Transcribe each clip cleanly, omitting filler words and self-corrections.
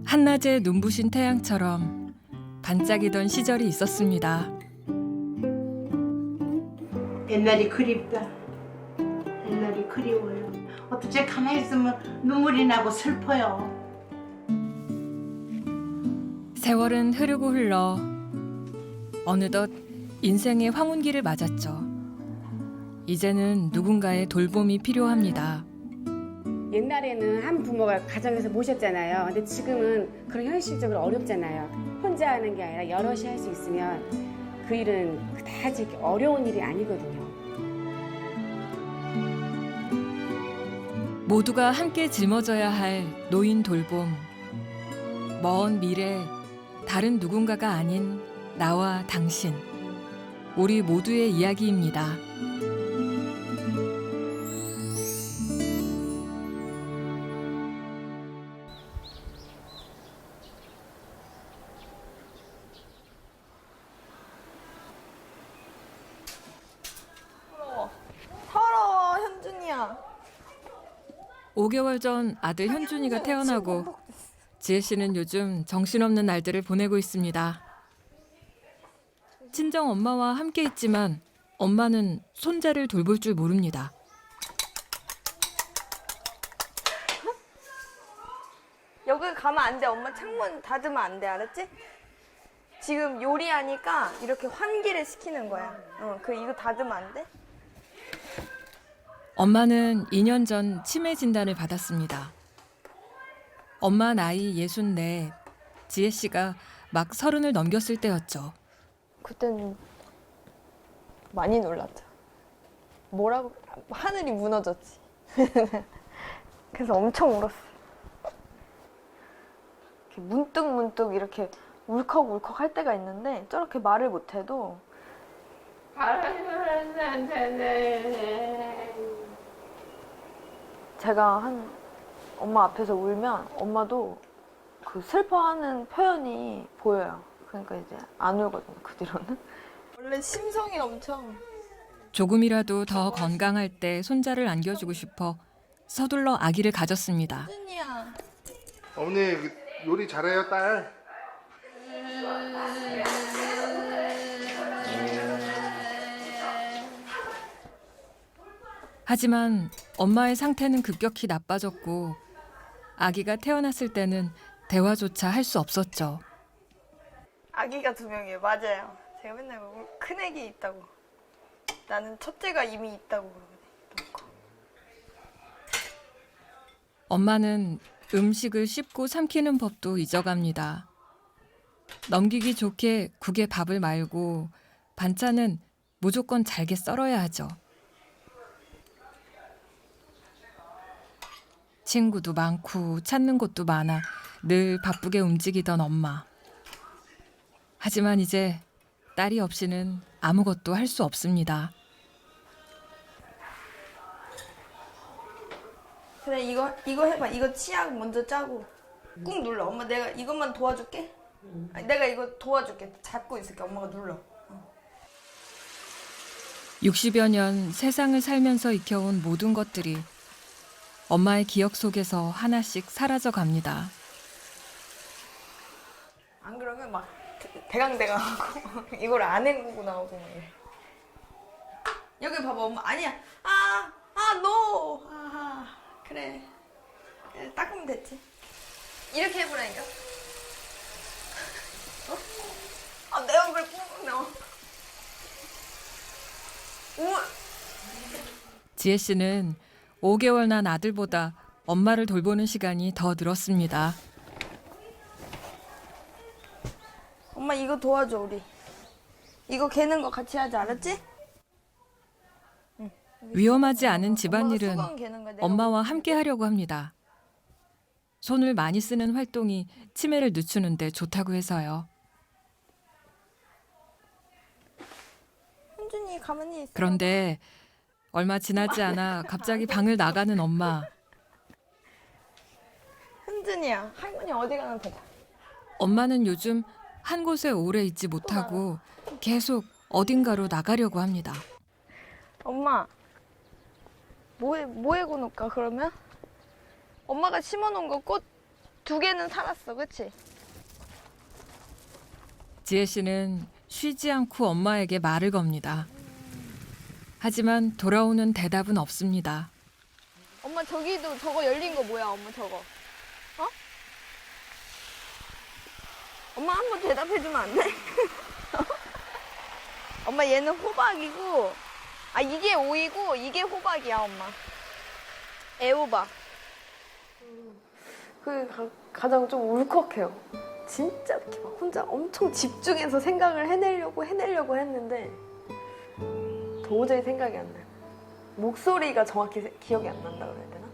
한낮에 눈부신 태양처럼 반짝이던 시절이 있었습니다. 옛날이 그립다. 옛날이 그리워요. 어떻게 가만히 있으면 눈물이 나고 슬퍼요. 세월은 흐르고 흘러 어느덧 인생의 황혼기를 맞았죠. 이제는 누군가의 돌봄이 필요합니다. 옛날에는 한 부모가 가정에서 모셨잖아요. 근데 지금은 그런 현실적으로 어렵잖아요. 혼자 하는 게 아니라 여럿이 할 수 있으면 그 일은 그다지 어려운 일이 아니거든요. 모두가 함께 짊어져야 할 노인 돌봄. 먼 미래 다른 누군가가 아닌 나와 당신. 우리 모두의 이야기입니다. 서러워 현준이야. 5개월 전 아들 현준이가 태어나고 지혜 씨는 요즘 정신없는 날들을 보내고 있습니다. 친정 엄마와 함께 있지만 엄마는 손자를 돌볼 줄 모릅니다. 여기 가면 안 돼. 엄마 창문 닫으면 안 돼. 알았지? 지금 요리하니까 이렇게 환기를 시키는 거야. 이거 닫으면 안 돼? 엄마는 2년 전 치매 진단을 받았습니다. 엄마 나이 64, 지혜 씨가 막 30을 넘겼을 때였죠. 그땐 많이 놀랐죠. 뭐라고 하늘이 무너졌지. 그래서 엄청 울었어. 이렇게 문득 이렇게 울컥울컥 할 때가 있는데 저렇게 말을 못해도 제가 엄마 앞에서 울면 엄마도 그 슬퍼하는 표현이 보여요. 그러니까 이제 안 울거든요, 그 뒤로는. 원래 심성이 엄청 조금이라도 더 건강할 때 손자를 안겨주고 싶어 서둘러 아기를 가졌습니다. 현준이야. 어머니 요리 잘해요 딸. 하지만 엄마의 상태는 급격히 나빠졌고 아기가 태어났을 때는 대화조차 할 수 없었죠. 아기가 2명이에요. 맞아요. 제가 맨날 큰애기 있다고. 나는 첫째가 이미 있다고 그러거든요. 엄마는 음식을 씹고 삼키는 법도 잊어갑니다. 넘기기 좋게 국에 밥을 말고 반찬은 무조건 잘게 썰어야 하죠. 친구도 많고 찾는 곳도 많아 늘 바쁘게 움직이던 엄마. 하지만 이제 딸이 없이는 아무것도 할 수 없습니다. 그래 이거 해봐. 이거 치약 먼저 짜고 꾹 눌러. 엄마 내가 이것만 도와줄게. 아니, 내가 이거 도와줄게. 잡고 있을게. 엄마가 눌러. 60여 년 세상을 살면서 익혀온 모든 것들이 엄마의 기억 속에서 하나씩 사라져 갑니다. 안 그러면 막 대강대강하고 이걸 안 헹구고 나오고 막 이래. 여기 봐봐 엄마. 아니야. 너. 그래. 닦으면 됐지. 이렇게 해보라니까. 내 얼굴 꾹 나와. 우와. 지혜 씨는 5개월 난 아들보다 엄마를 돌보는 시간이 더 늘었습니다. 엄마 이거 도와줘 우리. 이거 개는 거 같이 하자. 알았지? 위험하지 않은 집안일은 엄마가 수건 개는 거야, 내가 엄마와 볼게. 함께 하려고 합니다. 손을 많이 쓰는 활동이 치매를 늦추는데 좋다고 해서요. 현준이 가만히 있어. 그런데 얼마 지나지 않아 갑자기 방을 나가는 엄마. 현준이야. 할머니 어디 가나 보자. 엄마는 요즘 한 곳에 오래 있지 못하고 계속 어딘가로 나가려고 합니다. 엄마 뭐 해고 놓을까 그러면? 엄마가 심어놓은 거 꽃 두 개는 살았어, 그치? 지혜 씨는 쉬지 않고 엄마에게 말을 겁니다. 하지만 돌아오는 대답은 없습니다. 엄마 저기도 저거 열린 거 뭐야, 엄마 저거? 어? 엄마 한번 대답해주면 안 돼? 엄마 얘는 호박이고, 아 이게 오이고 이게 호박이야, 엄마. 애호박. 그 가장 좀 울컥해요. 진짜 이렇게 막 혼자 엄청 집중해서 생각을 해내려고 했는데 도저히 생각이 안 나요. 목소리가 정확히 기억이 안 난다 그래야 되나?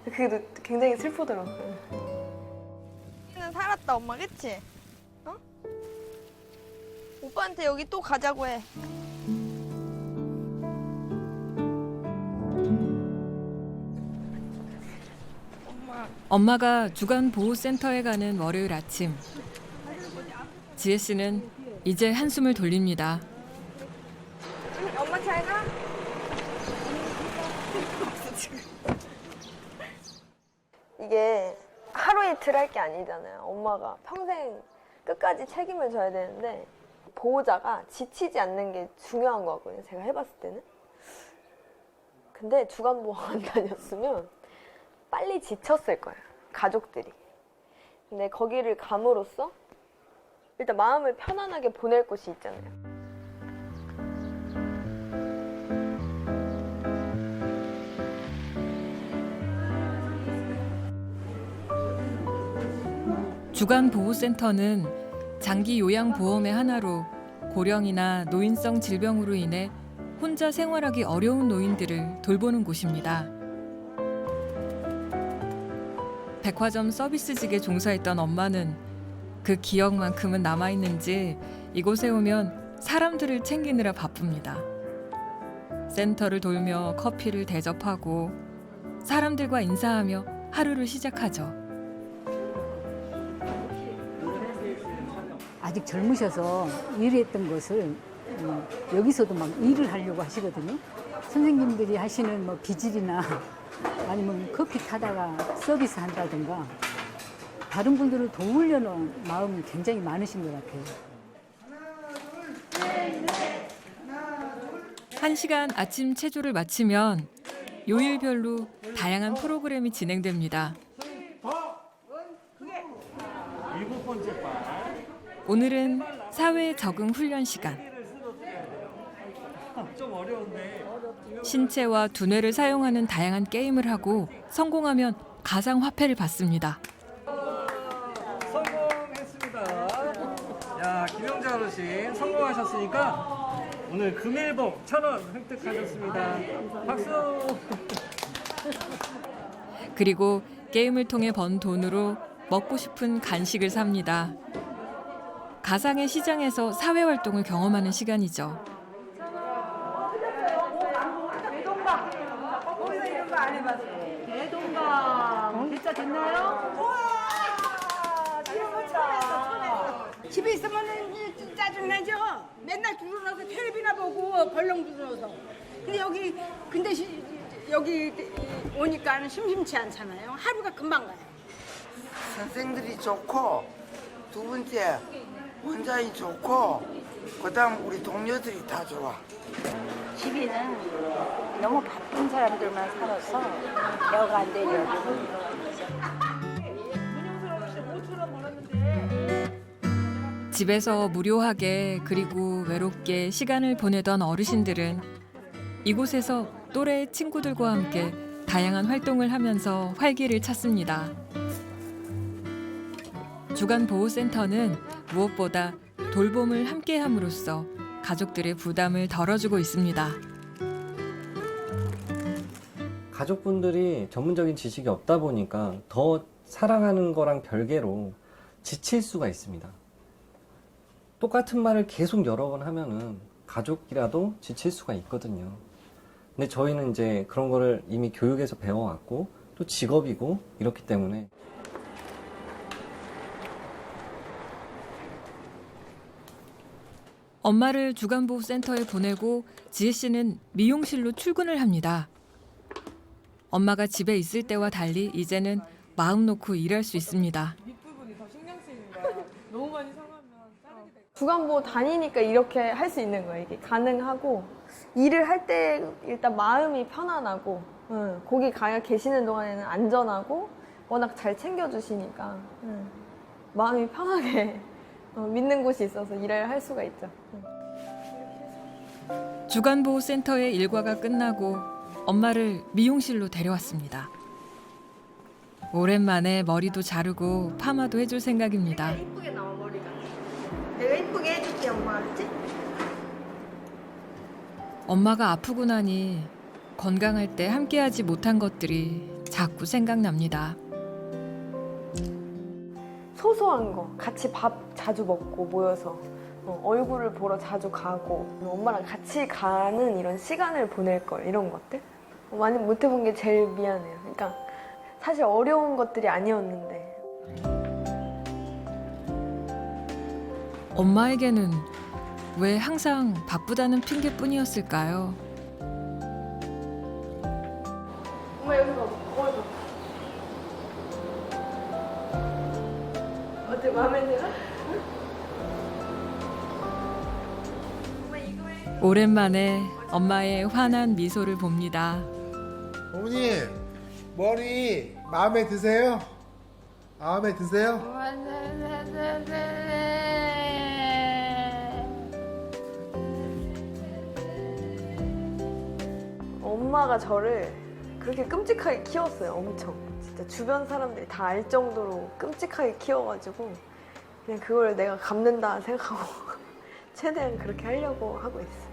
그게 굉장히 슬프더라고요. 는 살았다, 엄마, 그치? 어? 오빠한테 여기 또 가자고 해. 엄마가 주간 보호센터에 가는 월요일 아침. 지혜 씨는 이제 한숨을 돌립니다. 엄마 잘 가. 이게 하루 이틀 할 게 아니잖아요. 엄마가 평생 끝까지 책임을 져야 되는데 보호자가 지치지 않는 게 중요한 것 같거든요. 제가 해봤을 때는. 근데 주간보호원 다녔으면 빨리 지쳤을 거예요. 가족들이. 근데 거기를 감으로써 일단 마음을 편안하게 보낼 곳이 있잖아요. 주간 보호센터는 장기 요양 보험의 하나로 고령이나 노인성 질병으로 인해 혼자 생활하기 어려운 노인들을 돌보는 곳입니다. 백화점 서비스직에 종사했던 엄마는 그 기억만큼은 남아있는지 이곳에 오면 사람들을 챙기느라 바쁩니다. 센터를 돌며 커피를 대접하고 사람들과 인사하며 하루를 시작하죠. 아직 젊으셔서 일했던 것을 여기서도 막 일을 하려고 하시거든요. 선생님들이 하시는 뭐 비질이나 아니면 커피 타다가 서비스 한다든가 다른 분들을 도우려는 마음이 굉장히 많으신 것 같아요. 1시간 아침 체조를 마치면 요일별로 다양한 프로그램이 진행됩니다. 오늘은 사회 적응 훈련 시간. 신체와 두뇌를 사용하는 다양한 게임을 하고 성공하면 가상 화폐를 받습니다. 성공했습니다. 야, 김영자 어르신 성공하셨으니까 오늘 금일봉 1,000원 획득하셨습니다. 박수! 그리고 게임을 통해 번 돈으로 먹고 싶은 간식을 삽니다. 가상의 시장에서 사회활동을 경험하는 시간이죠. 진짜 됐나요? 집에 있으면 짜증나죠? 맨날 들어놔서 텔레비나 보고 벌렁 들어서. 근데 여기 오니까 심심치 않잖아요. 하루가 금방 가요. 선생들이 좋고 두 번째 원장이 좋고 그다음 우리 동료들이 다 좋아. 집에는 너무 바쁜 사람들만 살아서 영 안 되려고. 집에서 무료하게 그리고 외롭게 시간을 보내던 어르신들은 이곳에서 또래 친구들과 함께 다양한 활동을 하면서 활기를 찾습니다. 주간 보호센터는 무엇보다 돌봄을 함께함으로써 가족들의 부담을 덜어주고 있습니다. 가족분들이 전문적인 지식이 없다 보니까 더 사랑하는 거랑 별개로 지칠 수가 있습니다. 똑같은 말을 계속 여러 번 하면은 가족이라도 지칠 수가 있거든요. 근데 저희는 이제 그런 거를 이미 교육에서 배워왔고 또 직업이고 이렇기 때문에 엄마를 주간보호센터에 보내고 지혜 씨는 미용실로 출근을 합니다. 엄마가 집에 있을 때와 달리 이제는 마음 놓고 일할 수 있습니다. 주간보 다니니까 이렇게 할 수 있는 거예요. 이게 가능하고 일을 할 때 일단 마음이 편안하고 거기 계시는 동안에는 안전하고 워낙 잘 챙겨주시니까 마음이 편하게 믿는 곳이 있어서 일을 할 수가 있죠. 주간보호센터의 일과가 끝나고 엄마를 미용실로 데려왔습니다. 오랜만에 머리도 자르고 파마도 해줄 생각입니다. 이쁘게 나와 머리가. 내가 이쁘게 해줄게 엄마, 알지? 엄마가 아프고 나니 건강할 때 함께하지 못한 것들이 자꾸 생각납니다. 소소한 거 같이 밥 자주 먹고 모여서 얼굴을 보러 자주 가고 엄마랑 같이 가는 이런 시간을 보낼 걸 이런 것들 많이 못 해본 게 제일 미안해요. 그러니까 사실 어려운 것들이 아니었는데 엄마에게는 왜 항상 바쁘다는 핑계뿐이었을까요? 엄마 여기 봐, 거울 봐. 어때 마음에 들어? 오랜만에 엄마의 환한 미소를 봅니다. 어머니 머리 마음에 드세요? 마음에 드세요? 엄마가 저를 그렇게 끔찍하게 키웠어요. 엄청 진짜 주변 사람들이 다 알 정도로 끔찍하게 키워가지고 그냥 그걸 내가 갚는다 생각하고 최대한 그렇게 하려고 하고 있어요.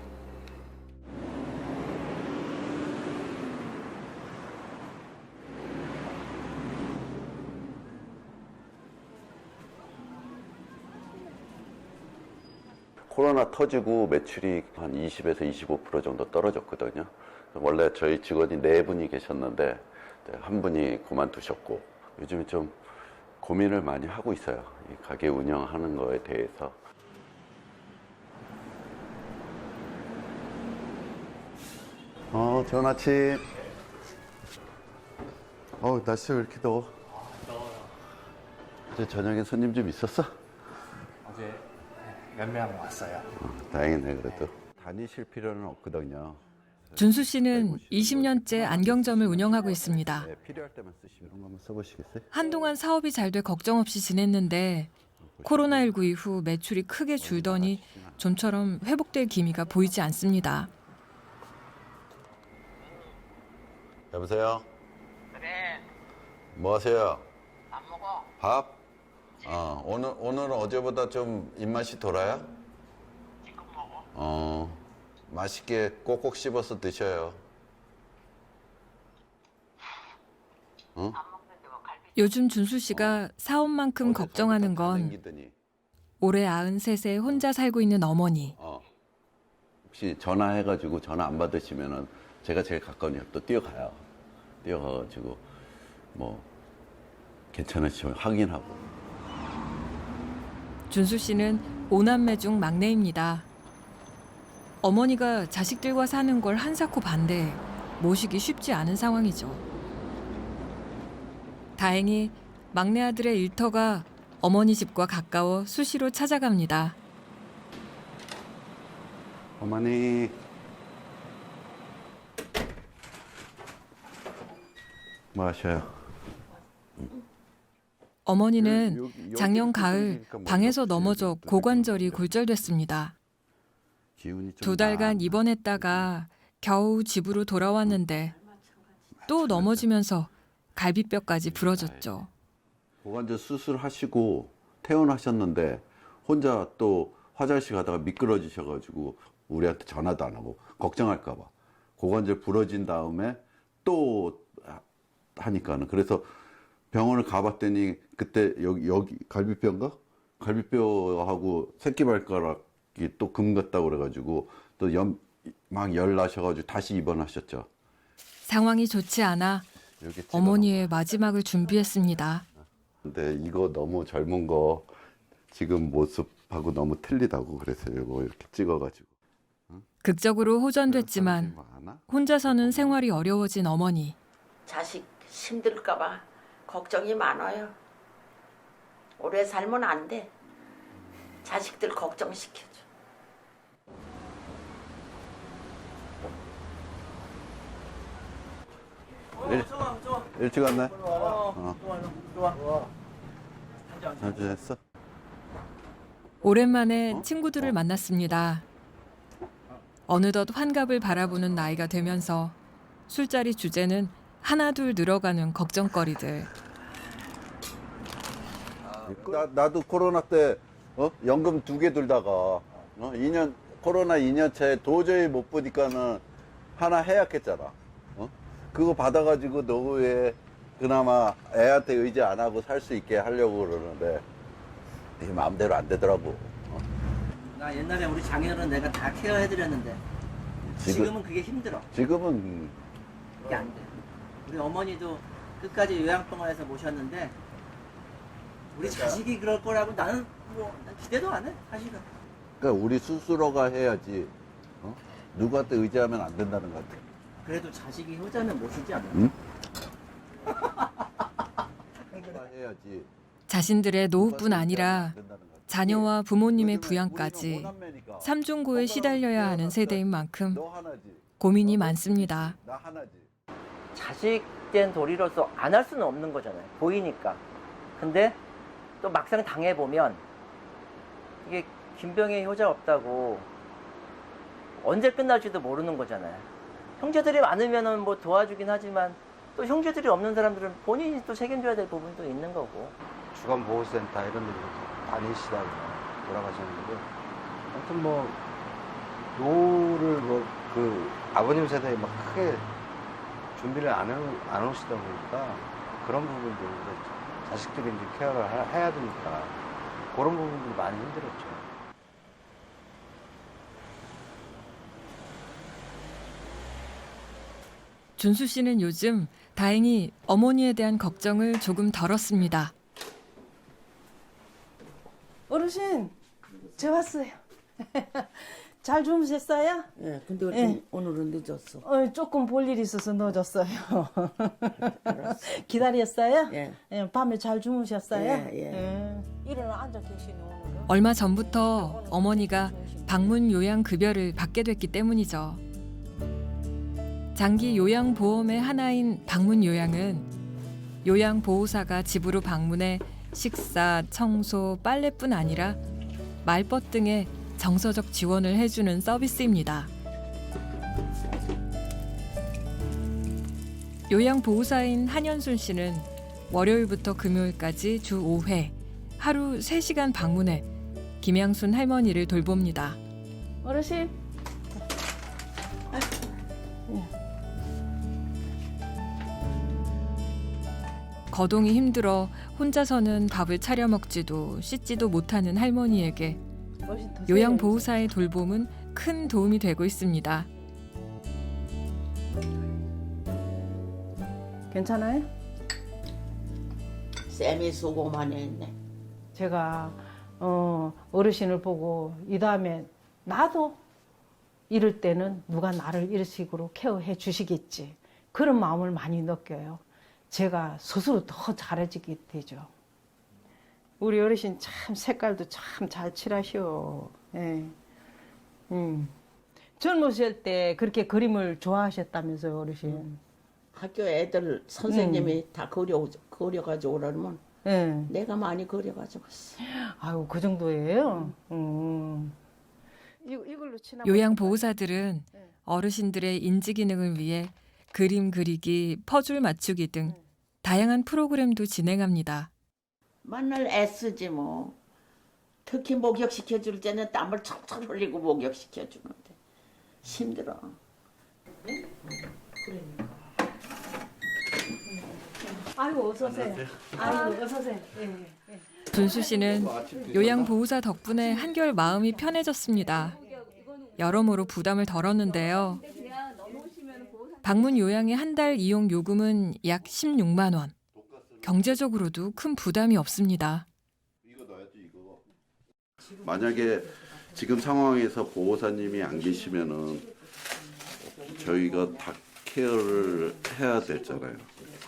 코로나 터지고 매출이 한 20에서 25% 정도 떨어졌거든요. 원래 저희 직원이 4분이 계셨는데 한 분이 그만두셨고 요즘에 좀 고민을 많이 하고 있어요. 이 가게 운영하는 거에 대해서. 좋은 아침. 날씨가 왜 이렇게 더워? 어제 저녁에 손님 좀 있었어? 어제 몇 명 왔어요. 다행이네 그래도. 다니실 필요는 없거든요. 준수 씨는 20년째 안경점을 운영하고 있습니다. 네, 필요할 때만 쓰시면 이런 거 한번 써보시겠어요? 한동안 사업이 잘 돼 걱정 없이 지냈는데 코로나19 이후 매출이 크게 줄더니 좀처럼 회복될 기미가 보이지 않습니다. 여보세요? 그래. 뭐 하세요? 밥 먹어. 밥? 오늘은 어제보다 좀 입맛이 돌아요? 지금 먹어. 맛있게 꼭꼭 씹어서 드셔요. 응? 요즘 준수 씨가 사업만큼 걱정하는 건 땡기더니, 올해 93세 혼자 살고 있는 어머니. 혹시 전화해가지고 전화 안 받으시면은 제가 제일 가까우니까 또 뛰어가요. 뛰어가가지고 뭐 괜찮으시면 확인하고. 준수 씨는 5남매 중 막내입니다. 어머니가 자식들과 사는 걸 한사코 반대해 모시기 쉽지 않은 상황이죠. 다행히 막내 아들의 일터가 어머니 집과 가까워 수시로 찾아갑니다. 어머니. 뭐 하셔요? 어머니는 여기 작년 이렇게 가을 생기니까 뭔가 방에서 없지, 넘어져 여기 또 고관절이 이렇게 골절됐습니다. 기운이 좀 2달간 나. 입원했다가 겨우 집으로 돌아왔는데 또 넘어지면서 갈비뼈까지 부러졌죠. 고관절 수술하시고 퇴원하셨는데 혼자 또 화장실 가다가 미끄러지셔가지고 우리한테 전화도 안 하고 걱정할까 봐 고관절 부러진 다음에 또 하니까는 그래서 병원을 가봤더니 그때 여기 갈비뼈인가? 갈비뼈하고 새끼발가락이 또 금 같다고 그래가지고 또 막 열 나셔가지고 다시 입원하셨죠. 상황이 좋지 않아 이렇게 찍어 어머니의 마지막을 준비했습니다. 근데 이거 너무 젊은 거 지금 모습하고 너무 틀리다고 그래서 이거 이렇게 찍어가지고. 극적으로 호전됐지만 뭐 하나? 혼자서는 생활이 어려워진 어머니. 자식 힘들까봐 걱정이 많아요. 오래 살면 안 돼. 자식들 걱정시켜줘. 일찍 왔네. 좋아. 잘 지냈어? 오랜만에 친구들을 만났습니다. 어느덧 환갑을 바라보는 나이가 되면서 술자리 주제는 하나둘 늘어가는 걱정거리들. 나도 코로나 때 연금 2개 들다가 코로나 2년 차에 도저히 못 보니까는 하나 해약했잖아. 그거 받아가지고 노후에 그나마 애한테 의지 안 하고 살 수 있게 하려고 그러는데 네 마음대로 안 되더라고. 나 옛날에 우리 장인어른 내가 다 케어해드렸는데 지금은 그게 힘들어. 지금은 그게 안 돼. 우리 어머니도 끝까지 요양병원에서 모셨는데 우리 자식이 그럴 거라고 나는 난 기대도 안 해, 사실은. 그러니까 우리 스스로가 해야지 누구한테 의지하면 안 된다는 것 같아. 그래도 자식이 효자는 모시지 않나? 응? 해야지. 자신들의 노후뿐 아니라 자녀와 부모님의 부양까지 삼중고에 시달려야 하는 세대인 만큼 고민이 많습니다. 나 하나지. 자식된 도리로서 안 할 수는 없는 거잖아요. 보이니까. 근데 또 막상 당해보면 이게 김병의 효자 없다고 언제 끝날지도 모르는 거잖아요. 형제들이 많으면 뭐 도와주긴 하지만 또 형제들이 없는 사람들은 본인이 또 책임져야 될 부분도 있는 거고. 주간보호센터 이런 데로 다니시다가 돌아가셨는데 하여튼 뭐 노후를 그 아버님 세대에 막 크게 준비를 안 오시다 보니까 그런 부분들 자식들이 이제 케어를 해야 되니까 그런 부분들이 많이 힘들었죠. 준수 씨는 요즘 다행히 어머니에 대한 걱정을 조금 덜었습니다. 어르신, 저 왔어요. 잘 주무셨어요? 예, 근데 왜 오늘은 늦었어? 조금 볼 일이 있어서 늦었어요. 기다렸어요? 예. 밤에 잘 주무셨어요? 예. 일어나 앉아 계시네 오늘은. 얼마 전부터 어머니가 방문 요양 급여를 받게 됐기 때문이죠. 장기 요양보험의 하나인 방문 요양은 요양보호사가 집으로 방문해 식사, 청소, 빨래뿐 아니라 말벗 등의 정서적 지원을 해주는 서비스입니다. 요양보호사인 한현순 씨는 월요일부터 금요일까지 주 5회 하루 3시간 방문해 김양순 할머니를 돌봅니다. 어르신. 거동이 힘들어 혼자서는 밥을 차려 먹지도 씻지도 못하는 할머니에게 요양보호사의 돌봄은 큰 도움이 되고 있습니다. 괜찮아요? 쌤이 수고 많이 했네. 제가 어르신을 보고 이 다음에 나도 이럴 때는 누가 나를 이런 식으로 케어해 주시겠지. 그런 마음을 많이 느껴요. 제가 스스로 더 잘해지게 되죠. 우리 어르신 참 색깔도 참 잘 칠하셔. 예. 젊으실 때 그렇게 그림을 좋아하셨다면서요, 어르신. 학교 애들 선생님이 다 그려가지고 오라면 내가 많이 그려가지고 있어. 아유, 그 정도예요? 이걸로 요양보호사들은 어르신들의 인지 기능을 위해 그림 그리기, 퍼즐 맞추기 등 다양한 프로그램도 진행합니다. 맨날 애쓰지 뭐. 특히 목욕시켜줄 때는 땀을 척척 흘리고 목욕시켜주는데 힘들어. 아이고, 어서 오세요. 아이고, 어서 오세요. 준수 씨는 요양보호사 덕분에 한결 마음이 편해졌습니다. 여러모로 부담을 덜었는데요. 방문 요양의 한 달 이용 요금은 약 16만 원. 경제적으로도 큰 부담이 없습니다. 만약에 지금 상황에서 보호사님이 안 계시면은 저희가 다 케어를 해야 되잖아요.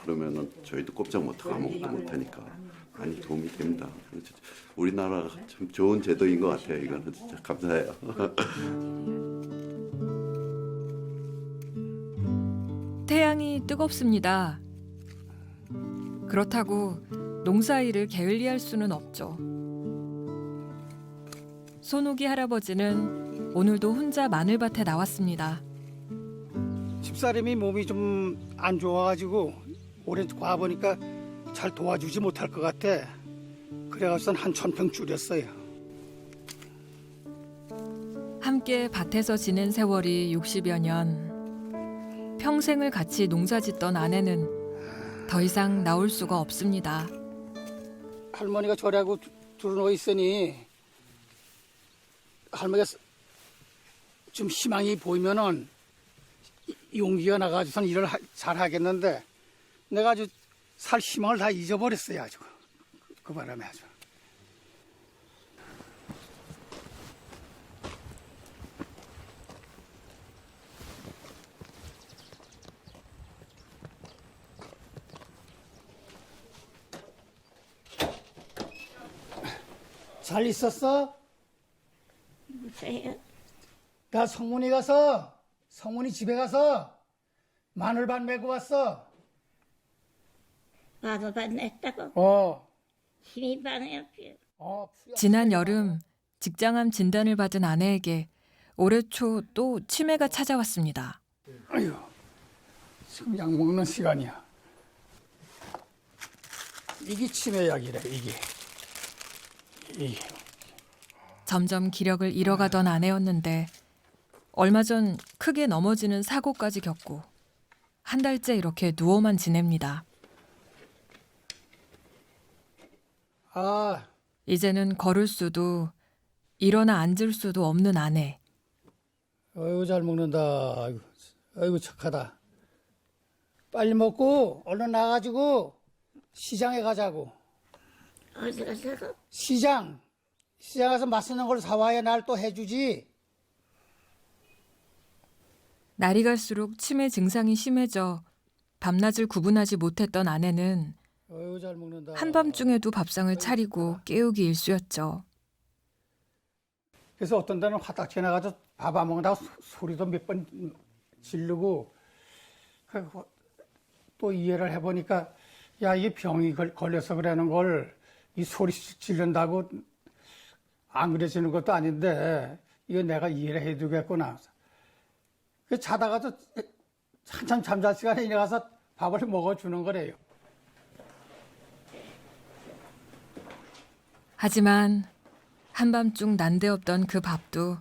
그러면은 저희도 꼼짝 못하고 아무것도 못하니까 많이 도움이 됩니다. 우리나라가 참 좋은 제도인 것 같아요. 이거는 진짜 감사해요. 태양이 뜨겁습니다. 그렇다고 농사일을 게을리할 수는 없죠. 손욱이 할아버지는 오늘도 혼자 마늘밭에 나왔습니다. 집사람이 몸이 좀 안 좋아가지고 올해 와보니까 잘 도와주지 못할 것 같아. 그래가지고 한 1000평 줄였어요. 함께 밭에서 지낸 세월이 60여 년. 평생을 같이 농사짓던 아내는 더 이상 나올 수가 없습니다. 할머니가 저래하고 들어누워 있으니 할머니가 좀 희망이 보이면은 용기가 나가지고선 일을 잘 하겠는데 내가 아주 살 희망을 다 잊어버렸어요. 아주 그 바람에 아주. 잘 있었어? 누구세요? 나 성문이 집에 가서 마늘밭 메고 왔어. 마늘밭 냈다고? 힘이 많아요. 지난 여름 직장암 진단을 받은 아내에게 올해 초 또 치매가 찾아왔습니다. 아유, 지금 약 먹는 시간이야. 이게 치매약이래, 이게. 점점 기력을 잃어가던 아내였는데 얼마 전 크게 넘어지는 사고까지 겪고 한 달째 이렇게 누워만 지냅니다. 이제는 걸을 수도 일어나 앉을 수도 없는 아내. 아이고 잘 먹는다. 아이고 착하다. 빨리 먹고 얼른 나가지고 시장에 가자고. 어디 가서? 시장 가서 맛있는 걸 사와야 날 또 해주지. 날이 갈수록 치매 증상이 심해져 밤낮을 구분하지 못했던 아내는 아이고 잘 먹는다. 한밤중에도 밥상을 차리고 깨우기 일쑤였죠. 그래서 어떤 데는 화딱지에 나가서 밥 안 먹는다고 소리도 몇 번 지르고 또 이해를 해보니까 야 이게 병이 걸려서 그러는 걸 이 소리 지른다고 안 그래지는 것도 아닌데 이거 내가 이해를 해두겠구나. 자다가도 한참 잠잘 시간에 일어나서 밥을 먹어주는 거래요. 하지만 한밤중 난데없던 그 밥도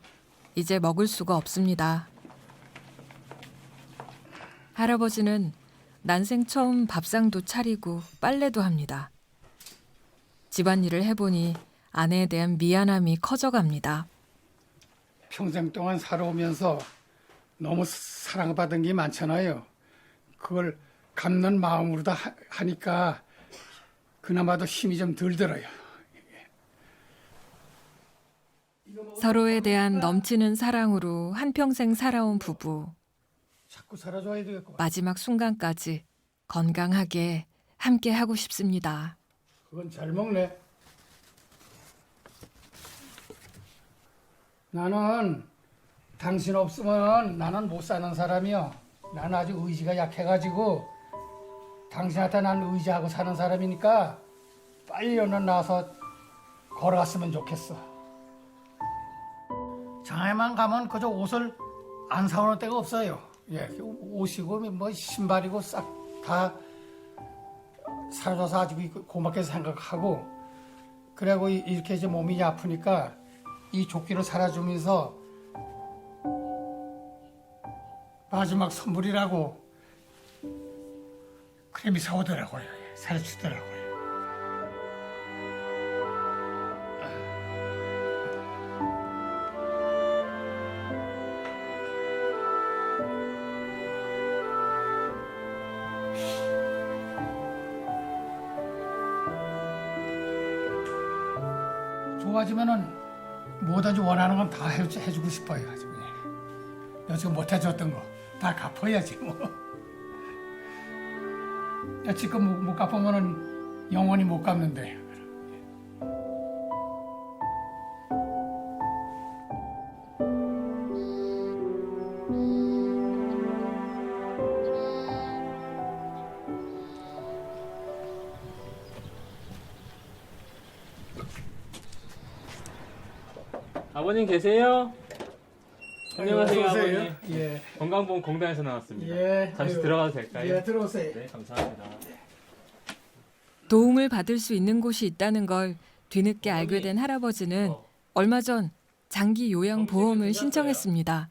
이제 먹을 수가 없습니다. 할아버지는 난생 처음 밥상도 차리고 빨래도 합니다. 집안일을 해보니 아내에 대한 미안함이 커져갑니다. 평생 동안 살아오면서 너무 사랑받은 게 많잖아요. 그걸 갚는 마음으로 다 하니까 그나마도 힘이 좀 덜 들어요. 서로에 대한 넘치는 사랑으로 한평생 살아온 부부. 자꾸 살아줘야 되겠고. 마지막 순간까지 건강하게 함께 하고 싶습니다. 그건 잘 먹네. 나는 당신 없으면 나는 못 사는 사람이요. 나는 아주 의지가 약해가지고 당신한테 난 의지하고 사는 사람이니까 빨리 얼른 나와서 걸어갔으면 좋겠어. 장에만 가면 그저 옷을 안 사오는 데가 없어요. 예, 옷이고 뭐 신발이고 싹 다 사줘서 아주 고맙게 생각하고 그리고 이렇게 이제 몸이 아프니까 이 조끼를 살아주면서 마지막 선물이라고 크림이 사오더라고요. 살아주더라고요. 좋아지면은 뭐든지 원하는 건 다 해주고 싶어요. 너 지금 못 해줬던 거 다 갚아야지 뭐. 지금 못 갚으면은 영원히 못 갚는데. 아버님 계세요? 안녕하세요, 어서 오세요. 아버님. 예. 건강보험공단에서 나왔습니다. 예. 잠시 아이고. 들어가도 될까요? 예, 들어오세요. 네, 감사합니다. 도움을 받을 수 있는 곳이 있다는 걸 뒤늦게 알게 된 할아버지는 얼마 전 장기 요양 보험을 신청했습니다.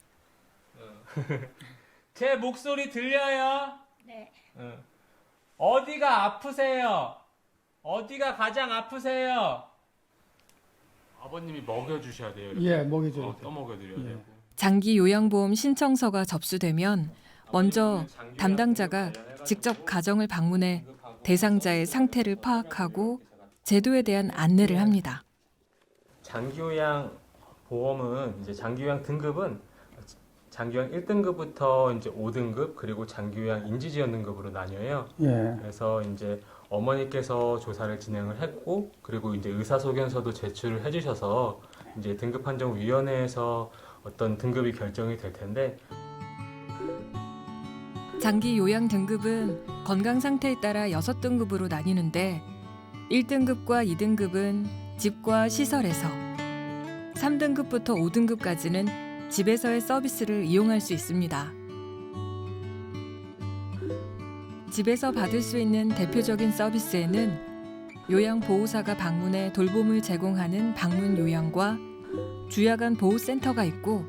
제 목소리 들려요? 네. 어디가 아프세요? 어디가 가장 아프세요? 아버님이 먹여주셔야 돼요. 이렇게. 예, 먹여줘야 돼요. 떠먹여드려야 되고. 장기 요양보험 신청서가 접수되면 먼저 담당자가 직접 가정을 방문해 대상자의 상태를 파악하고 제도에 대한 안내를 합니다. 장기요양 보험은 이제 장기요양 등급은 장기요양 1등급부터 이제 5등급 그리고 장기요양 인지지원 등급으로 나뉘어요. 예. 그래서 이제 어머니께서 조사를 진행을 했고 그리고 이제 의사소견서도 제출을 해주셔서 이제 등급판정위원회에서 어떤 등급이 결정이 될 텐데 장기 요양 등급은 건강 상태에 따라 6등급으로 나뉘는데 1등급과 2등급은 집과 시설에서 3등급부터 5등급까지는 집에서의 서비스를 이용할 수 있습니다. 집에서 받을 수 있는 대표적인 서비스에는 요양보호사가 방문해 돌봄을 제공하는 방문 요양과 주야간 보호센터가 있고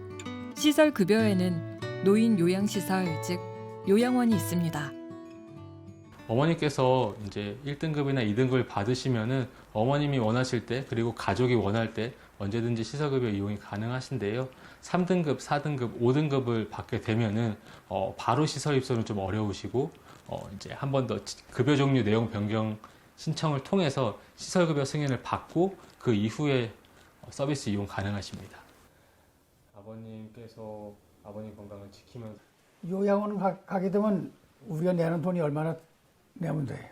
시설 급여에는 노인 요양시설 즉 요양원이 있습니다. 어머니께서 이제 1등급이나 2등급을 받으시면은 어머님이 원하실 때 그리고 가족이 원할 때 언제든지 시설급여 이용이 가능하신데요. 3등급, 4등급, 5등급을 받게 되면은 바로 시설 입소는 좀 어려우시고 이제 한 번 더 급여 종류 내용 변경 신청을 통해서 시설급여 승인을 받고 그 이후에 서비스 이용 가능하십니다. 아버님께서 아버님 건강을 지키면서 요양원 가게 되면 우리가 내는 돈이 얼마나 내면 돼요?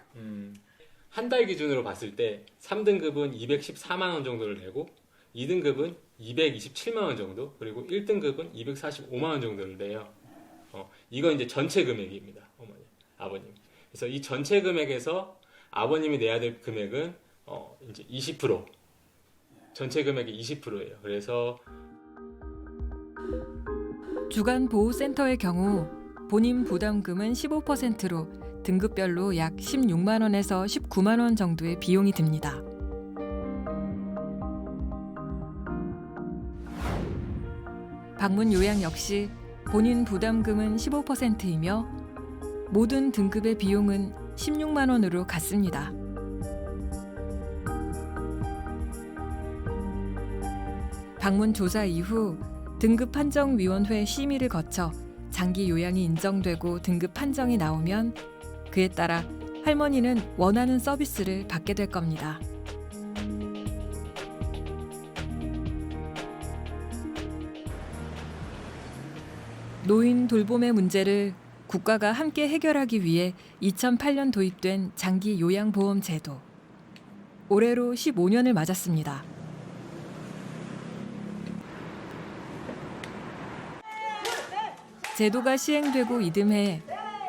한 달 기준으로 봤을 때 3등급은 214만 원 정도를 내고 2등급은 227만 원 정도 그리고 1등급은 245만 원 정도를 내요. 이건 이제 전체 금액입니다. 어머니, 아버님. 그래서 이 전체 금액에서 아버님이 내야 될 금액은 이제 20% 전체 금액이 20%예요. 그래서 주간 보호센터의 경우 본인 부담금은 15%로 등급별로 약 16만 원에서 19만 원 정도의 비용이 듭니다. 방문 요양 역시 본인 부담금은 15%이며 모든 등급의 비용은 16만 원으로 같습니다. 방문 조사 이후 등급판정위원회 심의를 거쳐 장기 요양이 인정되고 등급 판정이 나오면 그에 따라 할머니는 원하는 서비스를 받게 될 겁니다. 노인 돌봄의 문제를 국가가 함께 해결하기 위해 2008년 도입된 장기 요양보험 제도. 올해로 15년을 맞았습니다. 제도가 시행되고 이듬해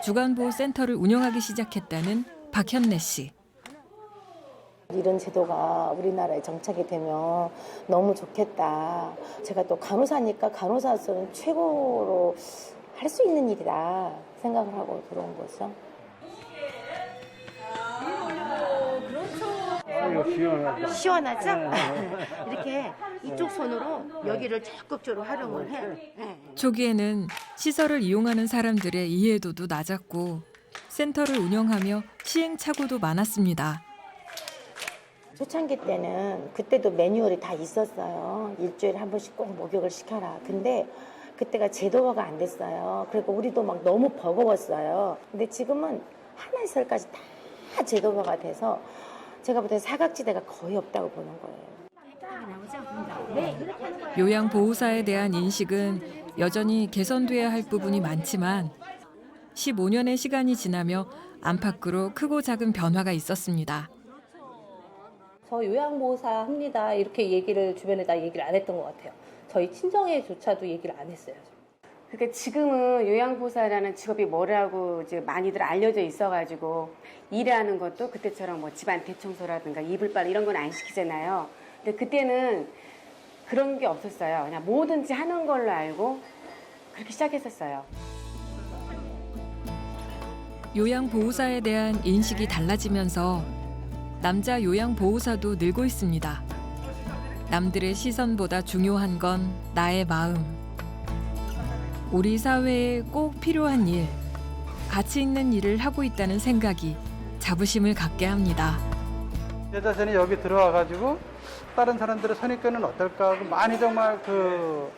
주간보호센터를 운영하기 시작했다는 박현래 씨. 이런 제도가 우리나라에 정착이 되면 너무 좋겠다. 제가 또 간호사니까 간호사로서는 최고로 할 수 있는 일이다 생각을 하고 들어온 거죠. 시원하죠? 이렇게 이쪽 손으로 여기를 적극적으로 활용을 해. 초기에는 시설을 이용하는 사람들의 이해도도 낮았고 센터를 운영하며 시행착오도 많았습니다. 초창기 때는 그때도 매뉴얼이 다 있었어요. 일주일에 한 번씩 꼭 목욕을 시켜라. 근데 그때가 제도화가 안 됐어요. 그리고 우리도 막 너무 버거웠어요. 근데 지금은 하나시설까지 다 제도화가 돼서 제가 볼 때 사각지대가 거의 없다고 보는 거예요. 요양보호사에 대한 인식은 여전히 개선돼야 할 부분이 많지만 15년의 시간이 지나며 안팎으로 크고 작은 변화가 있었습니다. 저 요양보호사 합니다. 이렇게 얘기를 주변에다 얘기를 안 했던 것 같아요. 저희 친정에조차도 얘기를 안 했어요. 그러니까 지금은 요양보호사라는 직업이 뭐라고 이제 많이들 알려져 있어가지고 일하는 것도 그때처럼 뭐 집안 대청소라든가 이불 빨래 이런 건 안 시키잖아요. 근데 그때는 그런 게 없었어요. 그냥 뭐든지 하는 걸로 알고 그렇게 시작했었어요. 요양보호사에 대한 인식이 달라지면서 남자 요양보호사도 늘고 있습니다. 남들의 시선보다 중요한 건 나의 마음. 우리 사회에 꼭 필요한 일, 가치 있는 일을 하고 있다는 생각이 자부심을 갖게 합니다. 제 자신이 여기 들어와가지고 다른 사람들의 선입견은 어떨까 하고 많이 정말 좀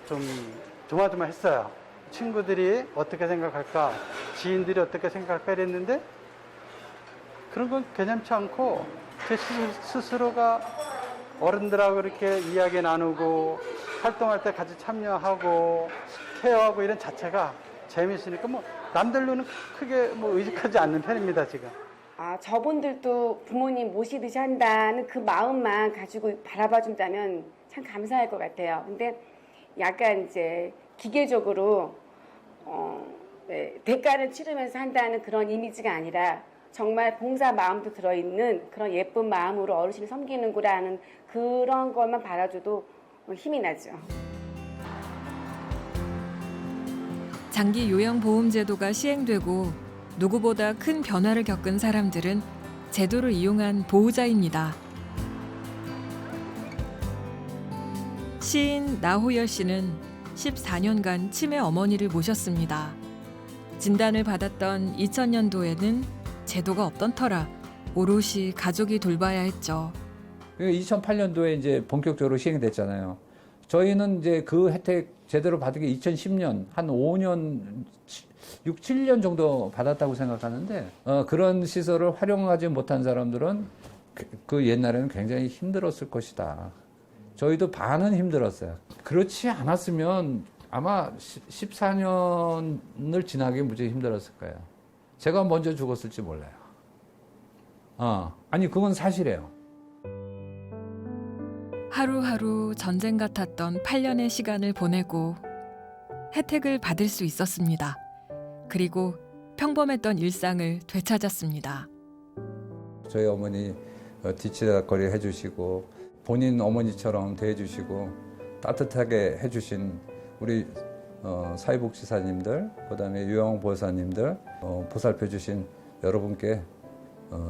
조마조마했어요. 친구들이 어떻게 생각할까, 지인들이 어떻게 생각할까 이랬는데 그런 건 개념치 않고 제 스스로가 어른들하고 이렇게 이야기 나누고 활동할 때 같이 참여하고 케어하고 이런 자체가 재미있으니까 뭐 남들로는 크게 뭐 의식하지 않는 편입니다 지금. 아, 저분들도 부모님 모시듯이 한다는 그 마음만 가지고 바라봐 준다면 참 감사할 것 같아요. 근데 약간 이제 기계적으로 대가를 치르면서 한다는 그런 이미지가 아니라 정말 봉사 마음도 들어있는 그런 예쁜 마음으로 어르신을 섬기는구나는 그런 것만 바라줘도 힘이 나죠. 장기 요양보험제도가 시행되고 누구보다 큰 변화를 겪은 사람들은 제도를 이용한 보호자입니다. 시인 나호열 씨는 14년간 치매 어머니를 모셨습니다. 진단을 받았던 2000년도에는 제도가 없던 터라 오롯이 가족이 돌봐야 했죠. 2008년도에 이제 본격적으로 시행됐잖아요. 저희는 이제 그 혜택 제대로 받은 게 2010년, 한 5년, 6, 7년 정도 받았다고 생각하는데, 그런 시설을 활용하지 못한 사람들은 그 옛날에는 굉장히 힘들었을 것이다. 저희도 반은 힘들었어요. 그렇지 않았으면 아마 14년을 지나기 무지하게 힘들었을 거예요. 제가 먼저 죽었을지 몰라요. 아니, 그건 사실이에요. 하루하루 전쟁 같았던 8년의 시간을 보내고 혜택을 받을 수 있었습니다. 그리고 평범했던 일상을 되찾았습니다. 저희 어머니 뒤치다거리 해주시고 본인 어머니처럼 대해주시고 따뜻하게 해주신 우리 사회복지사님들, 그다음에 요양보호사님들, 보살펴주신 여러분께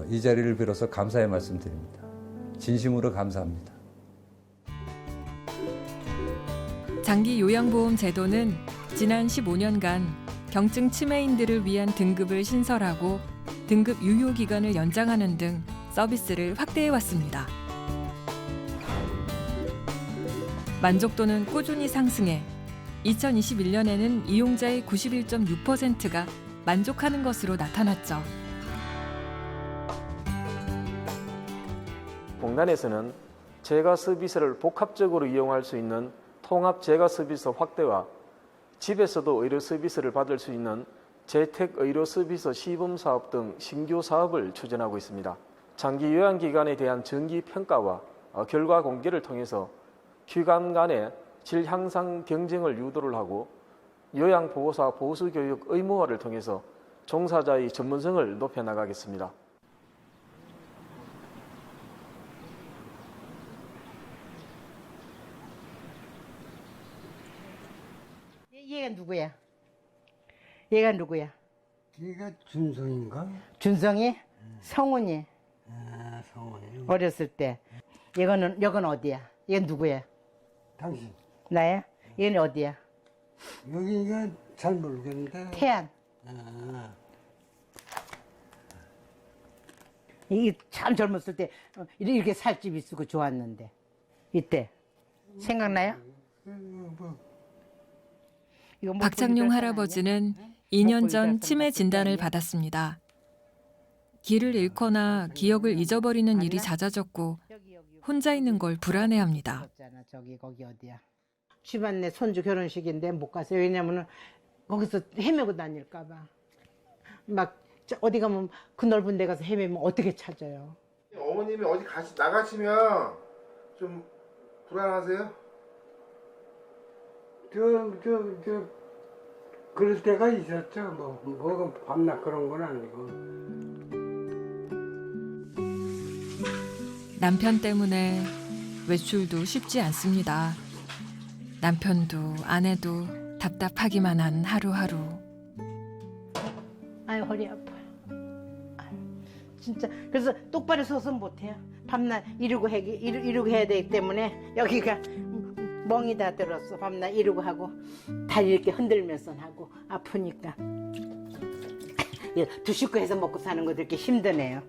이 자리를 빌어서 감사의 말씀드립니다. 진심으로 감사합니다. 장기 요양보험 제도는 지난 15년간 경증 치매인들을 위한 등급을 신설하고 등급 유효 기간을 연장하는 등 서비스를 확대해 왔습니다. 만족도는 꾸준히 상승해 2021년에는 이용자의 91.6%가 만족하는 것으로 나타났죠. 공단에서는 재가 서비스를 복합적으로 이용할 수 있는 통합 재가 서비스 확대와 집에서도 의료 서비스를 받을 수 있는 재택 의료 서비스 시범 사업 등 신규 사업을 추진하고 있습니다. 장기 요양기관에 대한 정기 평가와 결과 공개를 통해서 기관 간의 질 향상 경쟁을 유도를 하고 요양보호사 보수교육 의무화를 통해서 종사자의 전문성을 높여나가겠습니다. 얘가 누구야? 얘가 누구야? 얘가 준성인가? 준성이? 성훈이? 아, 성훈이. 어렸을 때. 여건 어디야? 얘는 누구야? 당신. 나야? 얘는 어디야? 여기가 잘 모르겠는데. 태안. 아. 이게 참 젊었을 때 이렇게 살집이 쓰고 좋았는데. 이때. 생각나요? 박창룡 할아버지는 2년 전 치매 진단을 받았습니다. 길을 잃거나 기억을 잊어버리는 일이 잦아졌고 혼자 있는 걸 불안해합니다. 저기 거기 어디야? 집안 내 손주 결혼식인데 못 갔어요. 왜냐면은 거기서 헤매고 다닐까 봐. 막 어디 가면 그 넓은 데 가서 헤매면 어떻게 찾아요? 어머님이 어디 나가시면 좀 불안하세요? 그럴 때가 있었죠. 뭐가 밤낮 그런 건 아니고. 남편 때문에 외출도 쉽지 않습니다. 남편도 아내도 답답하기만 한 하루하루. 아유 허리 아파요. 아유, 진짜 그래서 똑바로 서서 못해요. 밤낮 이러고 해야 되기 때문에 여기가 멍이 다 들었어. 밤낮 이러고 하고 다리 이렇게 흔들면서 하고 아프니까. 두 식구 해서 먹고 사는 것도 이렇게 힘드네요.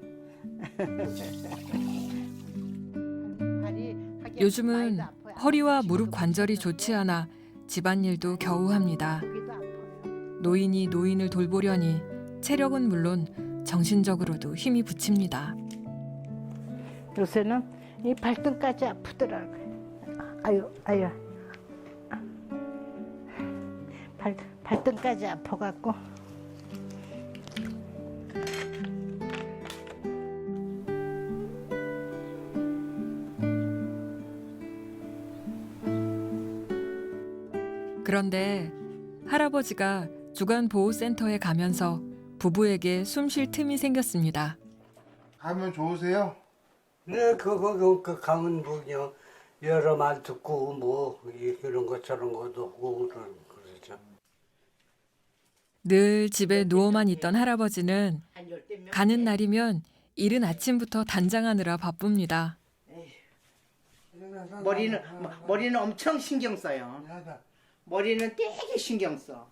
요즘은 허리와 무릎 관절이 좋지 않아 집안일도 겨우 합니다. 노인이 노인을 돌보려니 체력은 물론 정신적으로도 힘이 붙입니다. 요새는 이 발등까지 아프더라고요. 아유. 발등까지 아파갖고. 그런데 할아버지가 주간보호센터에 가면서 부부에게 숨 쉴 틈이 생겼습니다. 가면 좋으세요? 네, 그거 가면 그냥 여러 말 듣고 뭐 이런 것 저런 것도 하고 그러죠. 늘 집에 누워만 있던 할아버지는 가는 날이면 이른 아침부터 단장하느라 바쁩니다. 머리는 엄청 신경 써요. 머리는 되게 신경 써.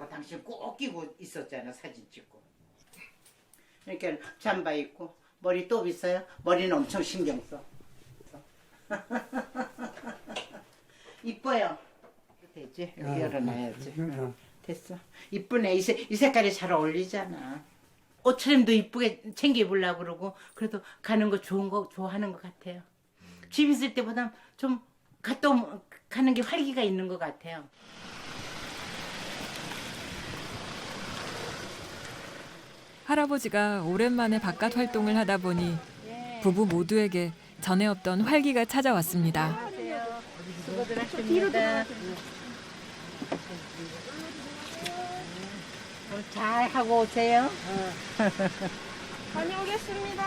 당신 꼭 끼고 있었잖아, 사진 찍고. 그러니까 잠바 입고 머리 또 있어요. 머리는 엄청 신경 써. 이뻐요. 되지? 여기 열어놔야지. 됐어. 이쁘네. 이 색깔이 잘 어울리잖아. 옷차림도 이쁘게 챙겨 입으려고 그러고 그래도 가는 거 좋은 거 좋아하는 것 같아요. 집 있을 때보다 좀 갔다 가는 게 활기가 있는 것 같아요. 할아버지가 오랜만에 바깥 활동을 하다 보니 부부 모두에게 전에 없던 활기가 찾아왔습니다. 수고들 하십니다. 잘 하고 오세요. 다녀오겠습니다.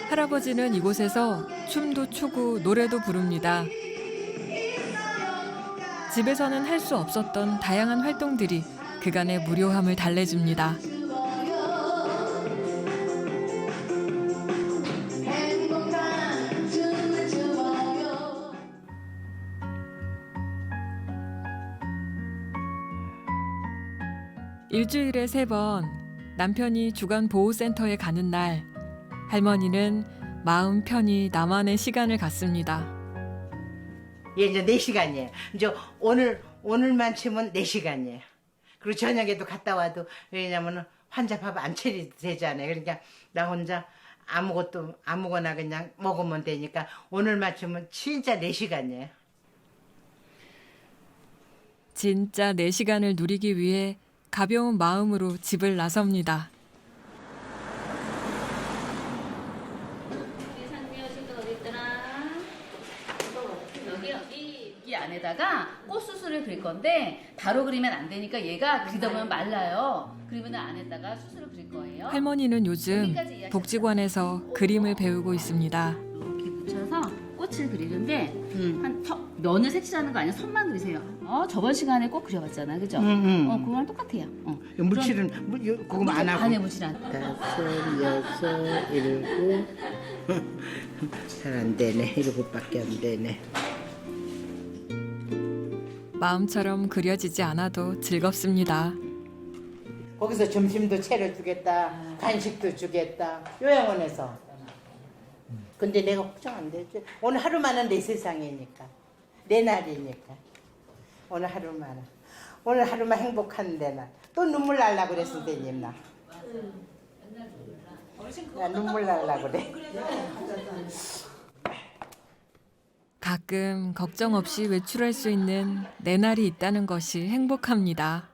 할아버지는 이곳에서 춤도 추고 노래도 부릅니다. 집에서는 할 수 없었던 다양한 활동들이 그간의 무료함을 달래줍니다. 일주일에 3번 남편이 주간보호센터에 가는 날 할머니는 마음 편히 나만의 시간을 갖습니다. 얘 이제 4시간이에요. 이제 오늘만 치면 4시간이에요. 그리고 저녁에도 갔다 와도 왜냐면은 환자 밥 안 차려도 되잖아요. 그러니까 나 혼자 아무거나 그냥 먹으면 되니까 오늘만 치면 진짜 4시간이에요. 진짜 4시간을 누리기 위해 가벼운 마음으로 집을 나섭니다. 여기 안에다가 꽃 수술을 그릴 건데 바로 그리면 안 되니까 얘가 그리다 보면 말라요. 그러면 안에다가 수술을 그릴 거예요. 할머니는 요즘 복지관에서 그림을 배우고 있습니다. 이렇게 붙여서 꽃을 그리는데 면을 색칠하는 거 아니라 선만 그리세요. 저번 시간에 꼭 그려봤잖아, 그죠? 그거랑 똑같아요. 물칠은 그거 안 하고. 안에 물칠 안. 5, 6, 7 잘 안 되네. 7밖에 안 되네. 마음처럼 그려지지 않아도 즐겁습니다. 거기서 점심도 차려주겠다, 간식도 주겠다, 요양원에서. 근데 내가 걱정 안 되지. 오늘 하루만은 내 세상이니까, 내 날이니까. 오늘 하루만 행복한 내 날. 또 눈물 날라 그랬을 때님 나. 나 눈물 날라 그래. 가끔 걱정 없이 외출할 수 있는 내 날이 있다는 것이 행복합니다.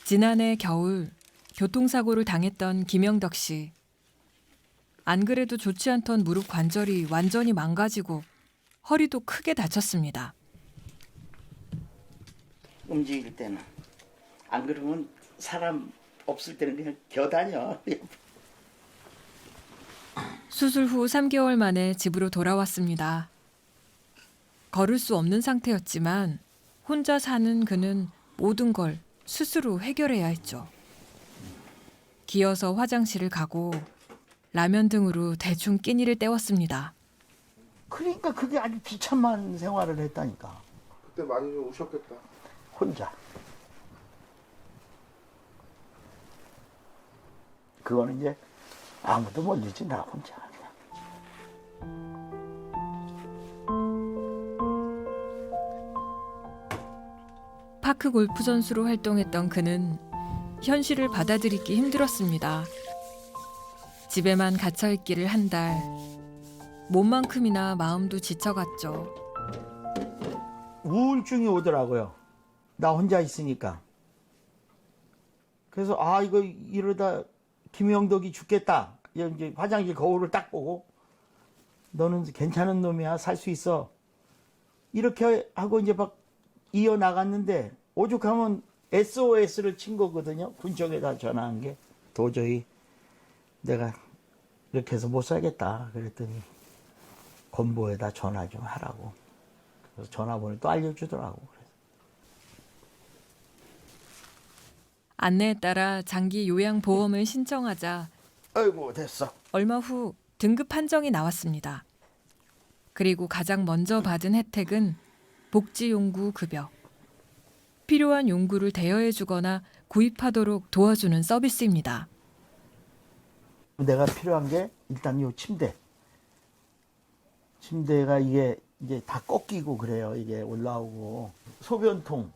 지난해 겨울 교통사고를 당했던 김영덕 씨. 안 그래도 좋지 않던 무릎 관절이 완전히 망가지고 허리도 크게 다쳤습니다. 움직일 때는. 안 그러면 사람 없을 때는 그냥 겨다녀. 수술 후 3개월 만에 집으로 돌아왔습니다. 걸을 수 없는 상태였지만 혼자 사는 그는 모든 걸 스스로 해결해야 했죠. 기어서 화장실을 가고 라면 등으로 대충 끼니를 때웠습니다. 그러니까 그게 아주 비참한 생활을 했다니까. 그때 많이 좀 우셨겠다. 혼자. 그거는 이제 아무도 못 잊지, 나 혼자. 파크 골프 선수로 활동했던 그는 현실을 받아들이기 힘들었습니다. 집에만 갇혀있기를 한 달. 몸만큼이나 마음도 지쳐갔죠. 우울증이 오더라고요. 나 혼자 있으니까. 그래서 이거 이러다 김영덕이 죽겠다. 이제 화장실 거울을 딱 보고 너는 괜찮은 놈이야. 살 수 있어. 이렇게 하고 이제 막 이어나갔는데 오죽하면 SOS를 친 거거든요. 군청에다 전화한 게. 도저히 내가 이렇게 해서 못 살겠다. 그랬더니 건보에다 전화 좀 하라고. 그래서 전화번호 또 알려주더라고. 안내에 따라 장기 요양보험을 신청하자 아이고 됐어. 얼마 후 등급 판정이 나왔습니다. 그리고 가장 먼저 받은 혜택은 복지용구 급여. 필요한 용구를 대여해주거나 구입하도록 도와주는 서비스입니다. 내가 필요한 게 일단 요 침대. 침대가 이게 이제 다 꺾이고 그래요. 이게 올라오고. 소변통.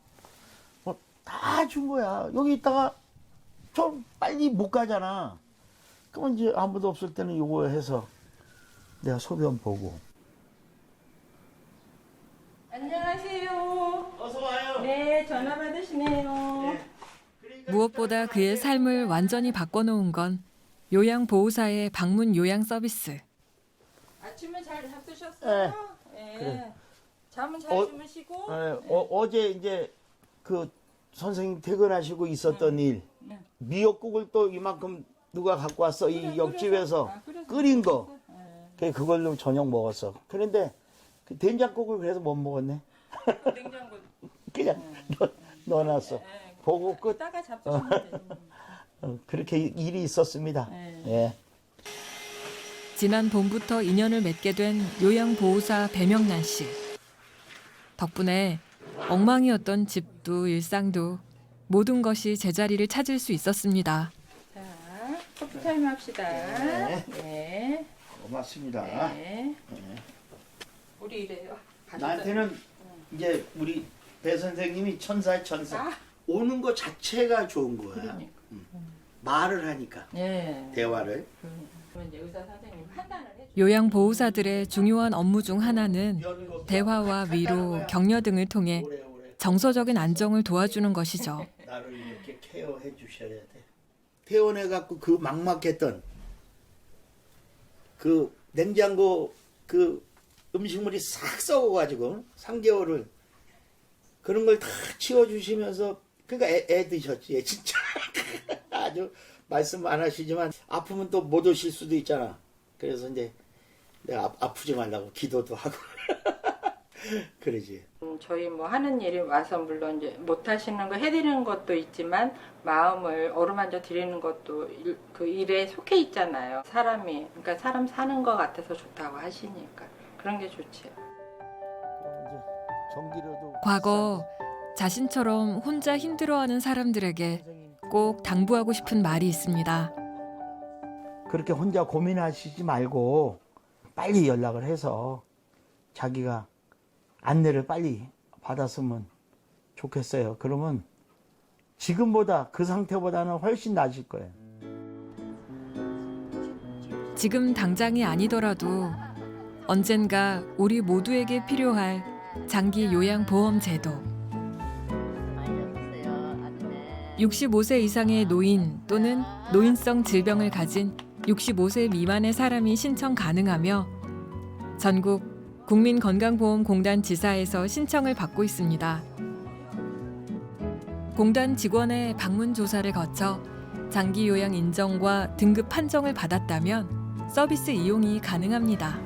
다 준 거야. 여기 있다가 좀 빨리 못 가잖아. 그러면 이제 아무도 없을 때는 요거 해서 내가 소변 보고. 안녕하세요. 어서 와요. 네, 전화 받으시네요. 무엇보다 그의 삶을 완전히 바꿔놓은 건 요양보호사의 방문 요양 서비스. 아침은 잘 잡수셨어요? 네. 그래. 잠은 잘 주무시고? 어제 이제 그 선생님 퇴근하시고 있었던 일. 미역국을 또 이만큼 누가 갖고 왔어. 이 옆집에서 끓인 거. 그걸로 저녁 먹었어. 그런데 그 된장국을 그래서 못 먹었네. 냉장고. 그냥 넣어놨어. 보고 끝. 이따가 잡수시면 돼요. 그렇게 일이 있었습니다. 예. 지난 봄부터 인연을 맺게 된 요양보호사 배명란 씨. 덕분에 엉망이었던 집도 일상도 모든 것이 제자리를 찾을 수 있었습니다. 자, 커피타임 합시다. 네. 네. 고맙습니다. 네. 우리 이래요. 나한테는 이제 우리 배 선생님이 천사의 천사. 오는 거 자체가 좋은 거야. 그러니까. 말을 하니까. 네. 대화를. 그러면 이제 의사 선생님 판단을 해줘. 요양보호사들의 중요한 업무 중 하나는 대화와 위로, 격려 등을 통해 정서적인 안정을 도와주는 것이죠. 나를 이렇게 케어해 주셔야 돼. 퇴원해 갖고 그 막막했던 그 냉장고 그 음식물이 싹 썩어가지고 3개월을 그런 걸 다 치워주시면서 그러니까 애 드셨지. 애 진짜 아주 말씀 안 하시지만 아프면 또 못 오실 수도 있잖아. 그래서 이제 내가 아프지 말라고 기도도 하고 그러지. 저희 뭐 하는 일이 와서 물론 이제 못 하시는 거 해드리는 것도 있지만 마음을 어루만져 드리는 것도 그 일에 속해 있잖아요. 사람이 그러니까 사람 사는 것 같아서 좋다고 하시니까 그런 게 좋지. 전기료도 과거 자신처럼 혼자 힘들어하는 사람들에게 꼭 당부하고 싶은 말이 있습니다. 그렇게 혼자 고민하시지 말고 빨리 연락을 해서 자기가 안내를 빨리 받았으면 좋겠어요. 그러면 지금보다 그 상태보다는 훨씬 나아질 거예요. 지금 당장이 아니더라도 언젠가 우리 모두에게 필요할 장기 요양보험 제도. 65세 이상의 노인 또는 노인성 질병을 가진 65세 미만의 사람이 신청 가능하며 전국 국민건강보험공단 지사에서 신청을 받고 있습니다. 공단 직원의 방문 조사를 거쳐 장기 요양 인정과 등급 판정을 받았다면 서비스 이용이 가능합니다.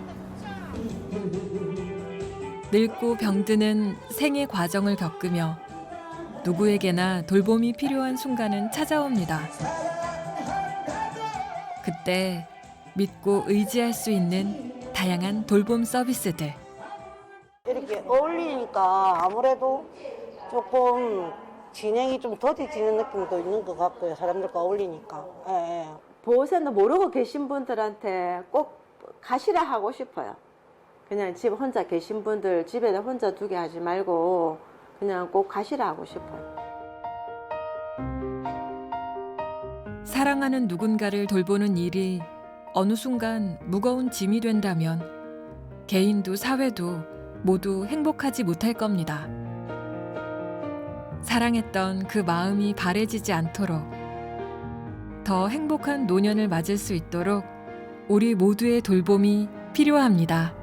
늙고 병드는 생애 과정을 겪으며 누구에게나 돌봄이 필요한 순간은 찾아옵니다. 그때 믿고 의지할 수 있는 다양한 돌봄 서비스들. 이렇게 어울리니까 아무래도 조금 진행이 좀 더뎌지는 느낌도 있는 것 같고요. 사람들과 어울리니까. 예. 보호센터 모르고 계신 분들한테 꼭 가시라 하고 싶어요. 그냥 집 혼자 계신 분들 집에다 혼자 두게 하지 말고 그냥 꼭 가시라 하고 싶어요. 사랑하는 누군가를 돌보는 일이 어느 순간 무거운 짐이 된다면 개인도 사회도 모두 행복하지 못할 겁니다. 사랑했던 그 마음이 바래지지 않도록 더 행복한 노년을 맞을 수 있도록 우리 모두의 돌봄이 필요합니다.